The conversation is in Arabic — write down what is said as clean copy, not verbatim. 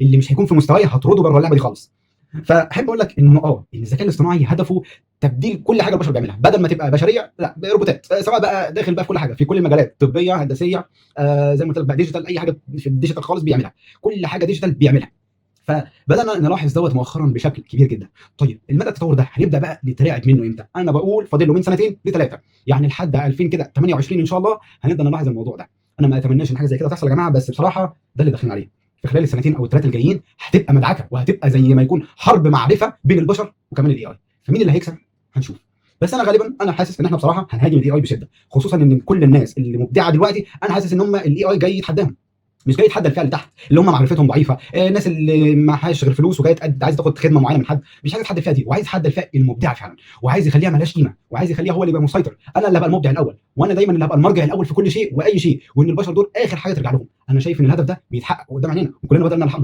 اللي مش هيكون في مستواي هاطرده بره اللعبه دي خالص. فاحب اقول لك انه ان الذكاء الاصطناعي هدفه تبديل كل حاجه البشر بيعملها، بدل ما تبقى بشريه لا روبوتات، سواء بقى داخل بقى في كل حاجه، في كل المجالات، طبيه، هندسيه، زي ما قلت لك بقى ديجيتال، اي حاجه في الديجيتال خالص بيعملها، كل حاجه ديجيتال بيعملها. فبدانا نلاحظ دوت مؤخرا بشكل كبير جدا. طيب المدى التطور ده هنبدا بقى نترعب منه امتى؟ انا بقول فاضل له من سنتين لثلاثه، يعني لحد 2000 كده 28 ان شاء الله هنبدا نلاحظ الموضوع ده. انا ما اتمناش ان حاجه زي كده تحصل يا جماعه، بس بصراحه ده اللي داخلين عليه. في خلال السنتين او الثلاثه الجايين هتبقى مدعكه، وهتبقى زي ما يكون حرب معرفه بين البشر وكمان الاي اي. فمين اللي هيكسب؟ هنشوف. بس انا غالبا انا حاسس ان احنا بصراحه هنهاجم الاي اي بشده، خصوصا ان كل الناس اللي مبدعه دلوقتي انا حاسس ان هم الاي اي جاي يتحداهم، مش جاي يتحدى الفئه اللي تحت اللي هم معرفتهم ضعيفه، الناس اللي معهاش غير فلوس وجايه عايز تاخد خدمه معينه من حد، مش عايز يتحدى الفئه دي، وعايز يتحدى الفئه المبدعه فعلا، وعايز يخليها مالهاش قيمه، وعايز يخليها هو اللي يبقى مسيطر. انا اللي هبقى المبدع الاول، وانا دايما اللي هبقى المرجع الاول في كل شيء واي شيء، وان البشر دول اخر حاجه ترجع لهم. انا شايف ان الهدف ده بيتحقق قدام عينينا، وكلنا بدانا نلاحظ